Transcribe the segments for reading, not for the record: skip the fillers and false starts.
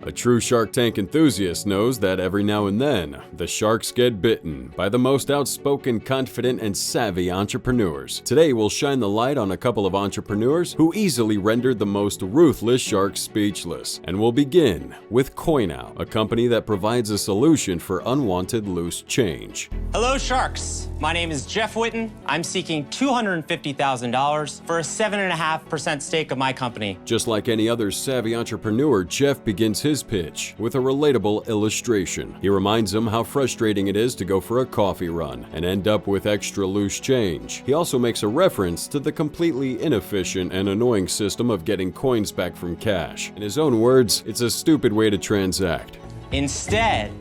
A true Shark Tank enthusiast knows that every now and then, the sharks get bitten by the most outspoken, confident, and savvy entrepreneurs. Today, we'll shine the light on a couple of entrepreneurs who easily rendered the most ruthless sharks speechless. And we'll begin with Coinout, a company that provides a solution for unwanted loose change. Hello, sharks. My name is Jeff Witten. I'm seeking $250,000 for a 7.5% stake of my company. Just like any other savvy entrepreneur, Jeff begins his pitch with a relatable illustration. He reminds them how frustrating it is to go for a coffee run and end up with extra loose change. He also makes a reference to the completely inefficient and annoying system of getting coins back from cash. In his own words, it's a stupid way to transact. Instead,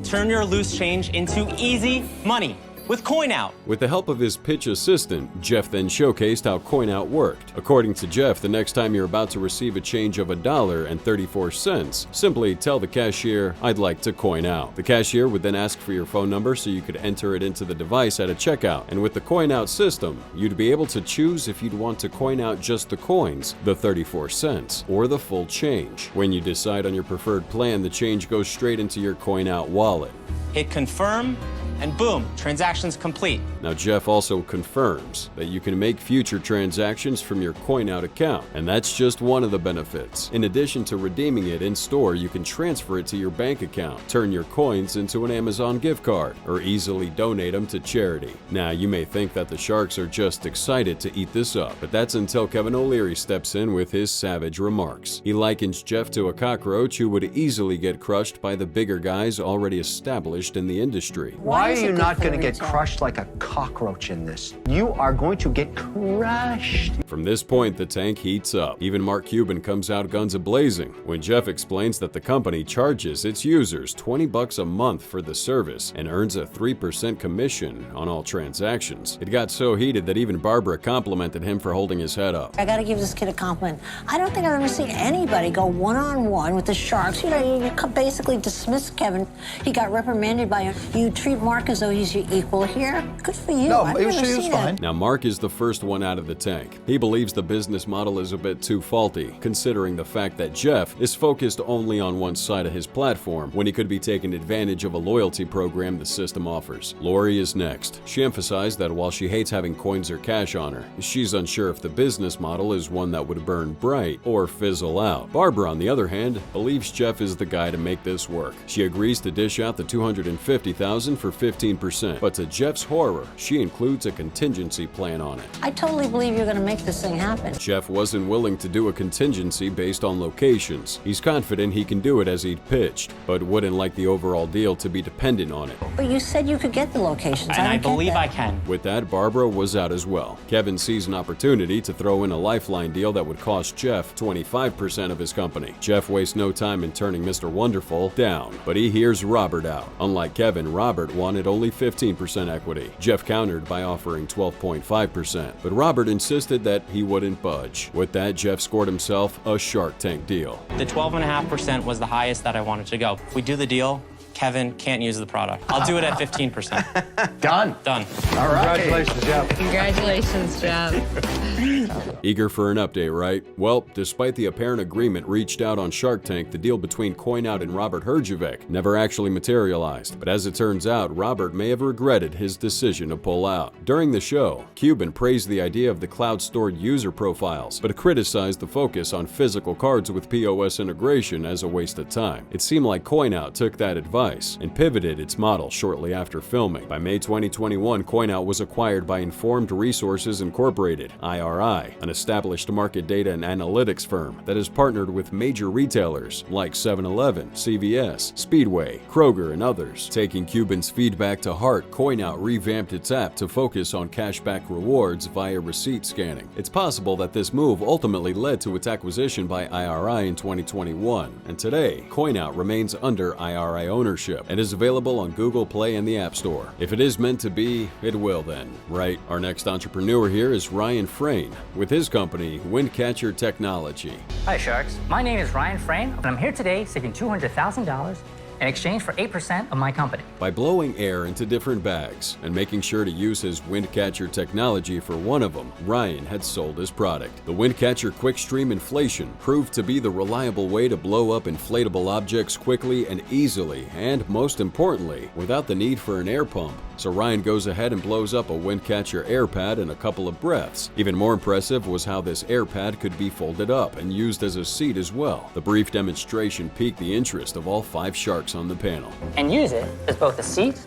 turn your loose change into easy money with Coinout. With the help of his pitch assistant, Jeff then showcased how Coinout worked. According to Jeff, the next time you're about to receive a change of $1.34, simply tell the cashier, "I'd like to coin out." The cashier would then ask for your phone number so you could enter it into the device at a checkout. And with the Coinout system, you'd be able to choose if you'd want to coin out just the coins, the 34 cents, or the full change. When you decide on your preferred plan, the change goes straight into your Coinout wallet. Hit confirm, and boom, transaction's complete. Now, Jeff also confirms that you can make future transactions from your Coinout account, and that's just one of the benefits. In addition to redeeming it in store, you can transfer it to your bank account, turn your coins into an Amazon gift card, or easily donate them to charity. Now, you may think that the sharks are just excited to eat this up, but that's until Kevin O'Leary steps in with his savage remarks. He likens Jeff to a cockroach who would easily get crushed by the bigger guys already established in the industry. Why are you not going to get crushed like a cockroach in this? You are going to get crushed. From this point, the tank heats up. Even Mark Cuban comes out guns a-blazing when Jeff explains that the company charges its users $20 a month for the service and earns a 3% commission on all transactions. It got so heated that even Barbara complimented him for holding his head up. I gotta give this kid a compliment. I don't think I've ever seen anybody go one-on-one with the sharks. You know, you basically dismiss Kevin. He got reprimanded by him. You treat Mark as though he's your equal here. Good for you. No, I've it was never seen fine. that. Now, Mark is the first one out of the tank. He believes the business model is a bit too faulty, considering the fact that Jeff is focused only on one side of his platform when he could be taking advantage of a loyalty program the system offers. Lori is next. She emphasized that while she hates having coins or cash on her, she's unsure if the business model is one that would burn bright or fizzle out. Barbara, on the other hand, believes Jeff is the guy to make this work. She agrees to dish out the $250,000 for 15%, but to Jeff's horror, she includes a contingency plan on it. I totally believe you're gonna make this thing happen. Jeff wasn't willing to do a contingency based on locations. He's confident he can do it as he'd pitched, but wouldn't like the overall deal to be dependent on it. But you said you could get the locations. And I don't get believe that. I can. With that, Barbara was out as well. Kevin sees an opportunity to throw in a lifeline deal that would cost Jeff 25% of his company. Jeff wastes no time in turning Mr. Wonderful down, but he hears Robert out. Unlike Kevin, Robert wanted only 15% equity. Jeff countered by offering 12.5%, but Robert insisted that he wouldn't budge. With that, Jeff scored himself a Shark Tank deal. The 12.5% was the highest that I wanted to go. If we do the deal, Kevin can't use the product. I'll do it at 15%. Done. Done. All right. Congratulations, Jeff. Congratulations, Jeff. Eager for an update, right? Well, despite the apparent agreement reached out on Shark Tank, the deal between Coinout and Robert Herjavec never actually materialized. But as it turns out, Robert may have regretted his decision to pull out. During the show, Cuban praised the idea of the cloud-stored user profiles, but criticized the focus on physical cards with POS integration as a waste of time. It seemed like Coinout took that advice and pivoted its model shortly after filming. By May 2021, Coinout was acquired by Informed Resources Incorporated, IRI, an established market data and analytics firm that has partnered with major retailers like 7-Eleven, CVS, Speedway, Kroger, and others. Taking Cuban's feedback to heart, Coinout revamped its app to focus on cashback rewards via receipt scanning. It's possible that this move ultimately led to its acquisition by IRI in 2021, and today, Coinout remains under IRI ownership and is available on Google Play and the App Store. If it is meant to be, it will then, right? Our next entrepreneur here is Ryan Frayne with his company, Windcatcher Technology. Hi Sharks, my name is Ryan Frayne and I'm here today seeking $200,000 in exchange for 8% of my company. By blowing air into different bags and making sure to use his Windcatcher technology for one of them, Ryan had sold his product. The Windcatcher Quickstream Inflation proved to be the reliable way to blow up inflatable objects quickly and easily, and most importantly, without the need for an air pump. So Ryan goes ahead and blows up a Windcatcher air pad in a couple of breaths. Even more impressive was how this air pad could be folded up and used as a seat as well. The brief demonstration piqued the interest of all 5 sharks on the panel. And use it as both a seat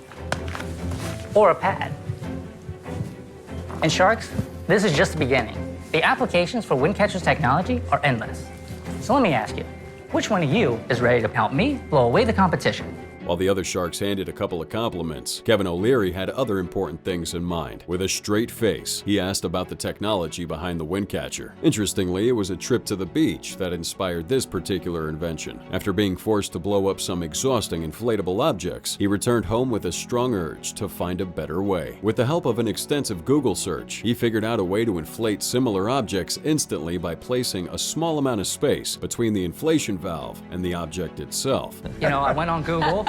or a pad. And sharks, this is just the beginning. The applications for Windcatcher's technology are endless. So let me ask you, which one of you is ready to help me blow away the competition? While the other sharks handed a couple of compliments, Kevin O'Leary had other important things in mind. With a straight face, he asked about the technology behind the Windcatcher. Interestingly, it was a trip to the beach that inspired this particular invention. After being forced to blow up some exhausting inflatable objects, he returned home with a strong urge to find a better way. With the help of an extensive Google search, he figured out a way to inflate similar objects instantly by placing a small amount of space between the inflation valve and the object itself. You know, I went on Google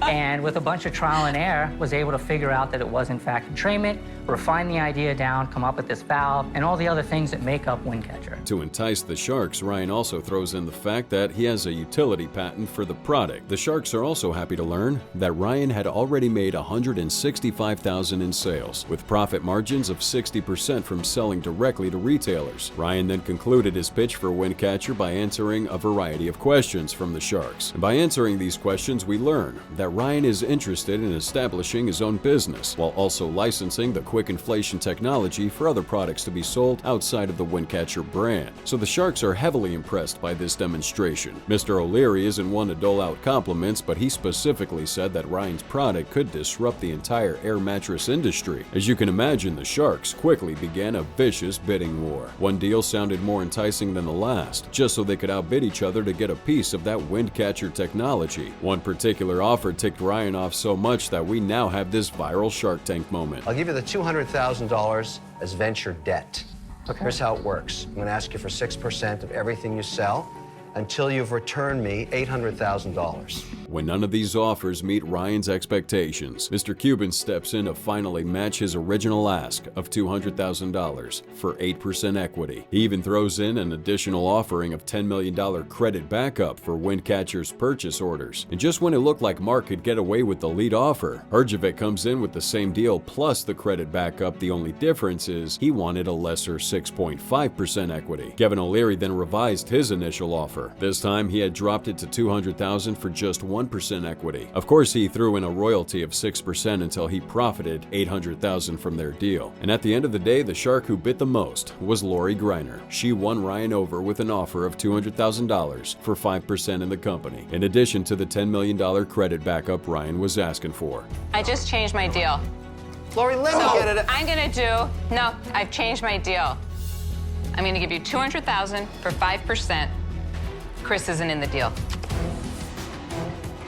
and with a bunch of trial and error was able to figure out that it was in fact entrainment, refine the idea down, come up with this valve, and all the other things that make up Windcatcher. To entice the sharks, Ryan also throws in the fact that he has a utility patent for the product. The sharks are also happy to learn that Ryan had already made $165,000 in sales, with profit margins of 60% from selling directly to retailers. Ryan then concluded his pitch for Windcatcher by answering a variety of questions from the sharks. And by answering these questions, we learn that Ryan is interested in establishing his own business while also licensing the quick inflation technology for other products to be sold outside of the Windcatcher brand. So the sharks are heavily impressed by this demonstration. Mr. O'Leary isn't one to dole out compliments, but he specifically said that Ryan's product could disrupt the entire air mattress industry. As you can imagine, the sharks quickly began a vicious bidding war. One deal sounded more enticing than the last, just so they could outbid each other to get a piece of that Windcatcher technology. One particular offer ticked Ryan off so much that we now have this viral Shark Tank moment. I'll give you the $200,000 as venture debt. Okay. Here's how it works. I'm going to ask you for 6% of everything you sell until you've returned me $800,000. When none of these offers meet Ryan's expectations, Mr. Cuban steps in to finally match his original ask of $200,000 for 8% equity. He even throws in an additional offering of $10 million credit backup for Windcatcher's purchase orders. And just when it looked like Mark could get away with the lead offer, Herjavec comes in with the same deal plus the credit backup. The only difference is he wanted a lesser 6.5% equity. Kevin O'Leary then revised his initial offer. This time he had dropped it to $200,000 for just 1% equity. Of course, he threw in a royalty of 6% until he profited $800,000 from their deal. And at the end of the day, the shark who bit the most was Lori Greiner. She won Ryan over with an offer of $200,000 for 5% in the company, in addition to the $10 million credit backup Ryan was asking for. I just changed my deal. Lori, let me get it. I've changed my deal. I'm gonna give you $200,000 for 5%. Chris isn't in the deal.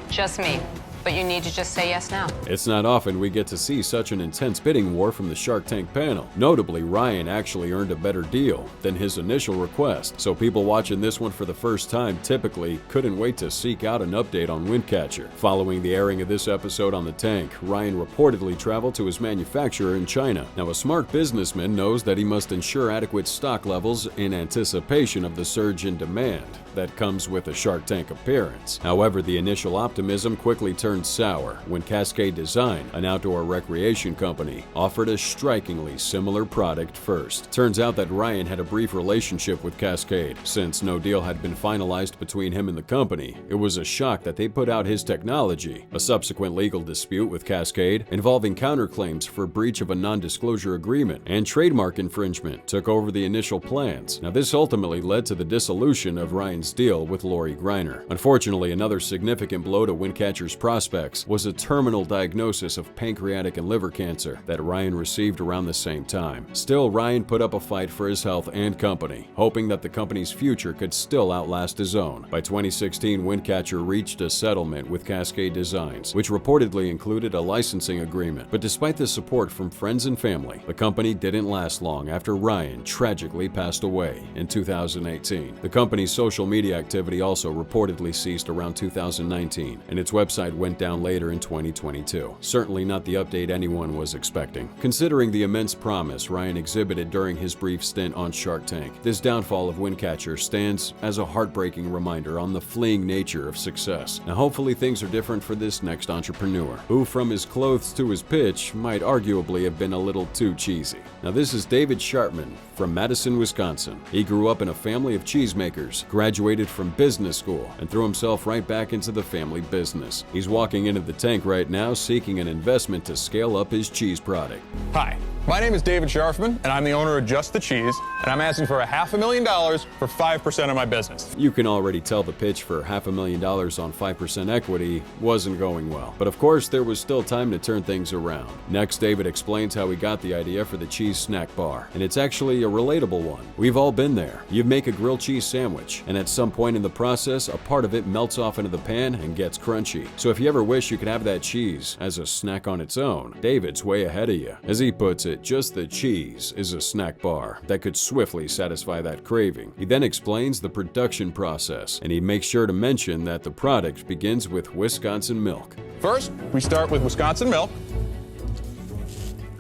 Just me. But you need to just say yes now. It's not often we get to see such an intense bidding war from the Shark Tank panel. Notably, Ryan actually earned a better deal than his initial request, so people watching this one for the first time typically couldn't wait to seek out an update on Windcatcher. Following the airing of this episode on the tank, Ryan reportedly traveled to his manufacturer in China. Now, a smart businessman knows that he must ensure adequate stock levels in anticipation of the surge in demand that comes with a Shark Tank appearance. However, the initial optimism quickly turned sour when Cascade Design, an outdoor recreation company, offered a strikingly similar product first. Turns out that Ryan had a brief relationship with Cascade. Since no deal had been finalized between him and the company, it was a shock that they put out his technology. A subsequent legal dispute with Cascade involving counterclaims for breach of a non-disclosure agreement and trademark infringement took over the initial plans. Now, this ultimately led to the dissolution of Ryan's deal with Lori Greiner. Unfortunately, another significant blow to Windcatcher's prospects was a terminal diagnosis of pancreatic and liver cancer that Ryan received around the same time. Still, Ryan put up a fight for his health and company, hoping that the company's future could still outlast his own. By 2016, Windcatcher reached a settlement with Cascade Designs, which reportedly included a licensing agreement. But despite the support from friends and family, the company didn't last long after Ryan tragically passed away in 2018. The company's social media activity also reportedly ceased around 2019, and its website went down later in 2022. Certainly not the update anyone was expecting. Considering the immense promise Ryan exhibited during his brief stint on Shark Tank, this downfall of Windcatcher stands as a heartbreaking reminder on the fleeing nature of success. Now hopefully things are different for this next entrepreneur, who from his clothes to his pitch might arguably have been a little too cheesy. Now this is David Sharpman from Madison, Wisconsin. He grew up in a family of cheesemakers, graduated from business school, and threw himself right back into the family business. He's walking into the tank right now seeking an investment to scale up his cheese product. Hi, my name is David Sharfman, and I'm the owner of Just Cheese, and I'm asking for $500,000 for 5% of my business. You can already tell the pitch for $500,000 on 5% equity wasn't going well. But of course, there was still time to turn things around. Next, David explains how he got the idea for the cheese snack bar, and it's actually a relatable one. We've all been there. You make a grilled cheese sandwich, and at some point in the process, a part of it melts off into the pan and gets crunchy. So if you ever wish you could have that cheese as a snack on its own, David's way ahead of you. As he puts it, Just the Cheese is a snack bar that could swiftly satisfy that craving. He then explains the production process, and he makes sure to mention that the product begins with Wisconsin milk. First, we start with Wisconsin milk.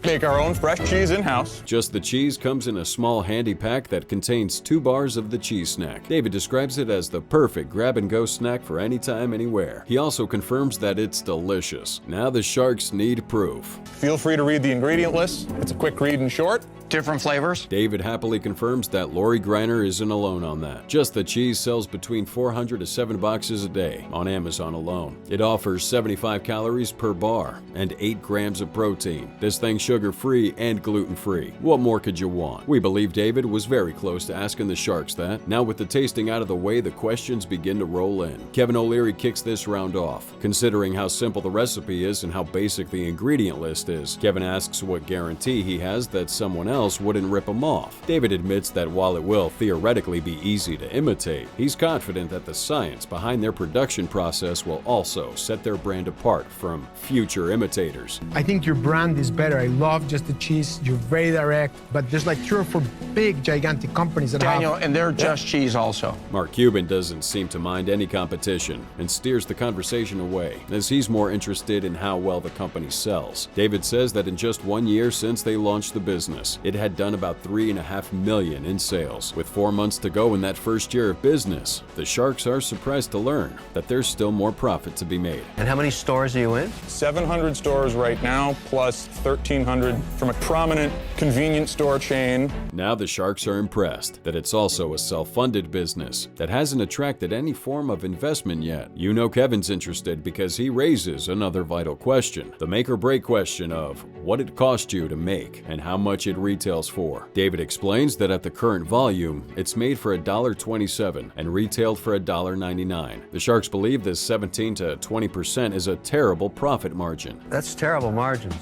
Make our own fresh cheese in-house. Just the Cheese comes in a small handy pack that contains 2 bars of the cheese snack. David describes it as the perfect grab-and-go snack for anytime, anywhere. He also confirms that it's delicious. Now the Sharks need proof. Feel free to read the ingredient list. It's a quick read and short. Different flavors? David happily confirms that Lori Greiner isn't alone on that. Just the Cheese sells between 400 to 7 boxes a day on Amazon alone. It offers 75 calories per bar and 8 grams of protein. This thing's sugar-free and gluten-free. What more could you want? We believe David was very close to asking the Sharks that. Now with the tasting out of the way, the questions begin to roll in. Kevin O'Leary kicks this round off. Considering how simple the recipe is and how basic the ingredient list is, Kevin asks what guarantee he has that someone else wouldn't rip him off. David admits that while it will theoretically be easy to imitate, he's confident that the science behind their production process will also set their brand apart from future imitators. I think your brand is better. I love Just the Cheese. You're very direct, but there's like 3 or 4 big, gigantic companies that Daniel, have... and they're Just Cheese also. Mark Cuban doesn't seem to mind any competition and steers the conversation away, as he's more interested in how well the company sells. David says that in just 1 year since they launched the business, it had done about $3.5 million in sales. With 4 months to go in that first year of business, the Sharks are surprised to learn that there's still more profit to be made. And how many stores are you in? 700 stores right now, plus 1,300 from a prominent convenience store chain. Now the Sharks are impressed that it's also a self-funded business that hasn't attracted any form of investment yet. You know Kevin's interested because he raises another vital question, the make-or-break question of what it cost you to make and how much it retails for. David explains that at the current volume, it's made for $1.27 and retailed for $1.99. The Sharks believe this 17 to 20% is a terrible profit margin. That's terrible margins.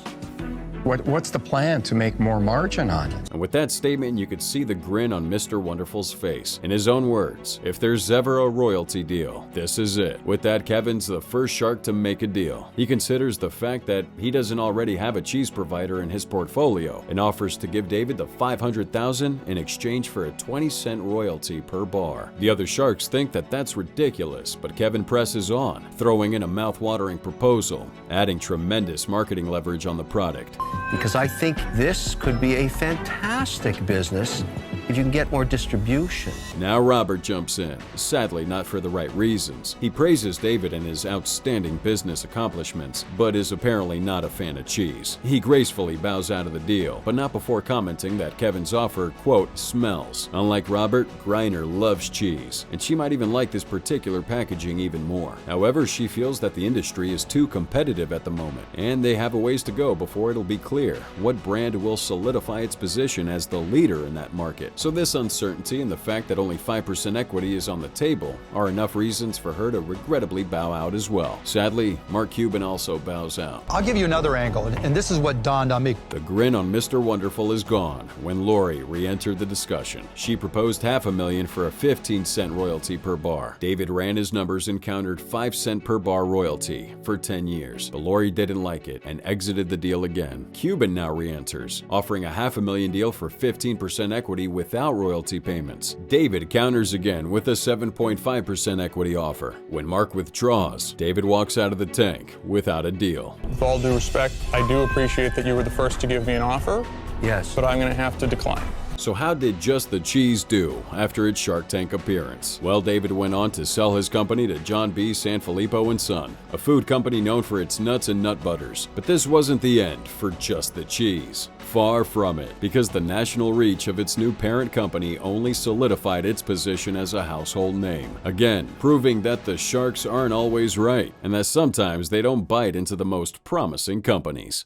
What's the plan to make more margin on it? And with that statement, you could see the grin on Mr. Wonderful's face. In his own words, if there's ever a royalty deal, this is it. With that, Kevin's the first Shark to make a deal. He considers the fact that he doesn't already have a cheese provider in his portfolio and offers to give David the $500,000 in exchange for a 20-cent royalty per bar. The other Sharks think that that's ridiculous, but Kevin presses on, throwing in a mouth-watering proposal, adding tremendous marketing leverage on the product. Because I think this could be a fantastic business if you can get more distribution. Now Robert jumps in, sadly not for the right reasons. He praises David and his outstanding business accomplishments, but is apparently not a fan of cheese. He gracefully bows out of the deal, but not before commenting that Kevin's offer, quote, smells. Unlike Robert, Greiner loves cheese, and she might even like this particular packaging even more. However, she feels that the industry is too competitive at the moment, and they have a ways to go before it'll be clear what brand will solidify its position as the leader in that market. So this uncertainty and the fact that only 5% equity is on the table are enough reasons for her to regrettably bow out as well. Sadly, Mark Cuban also bows out. I'll give you another angle, and this is what dawned on me. The grin on Mr. Wonderful is gone when Lori re-entered the discussion. She proposed $500,000 for a 15-cent royalty per bar. David ran his numbers and countered 5-cent per bar royalty for 10 years, but Lori didn't like it and exited the deal again. Cuban now re-enters, offering a $500,000 deal for 15% equity with without royalty payments. David counters again with a 7.5% equity offer. When Mark withdraws, David walks out of the tank without a deal. With all due respect, I do appreciate that you were the first to give me an offer, Yes. but I'm going to have to decline. So how did Just the Cheese do after its Shark Tank appearance? Well, David went on to sell his company to John B. Sanfilippo & Son, a food company known for its nuts and nut butters. But this wasn't the end for Just the Cheese. Far from it, because the national reach of its new parent company only solidified its position as a household name. Again, proving that the sharks aren't always right, and that sometimes they don't bite into the most promising companies.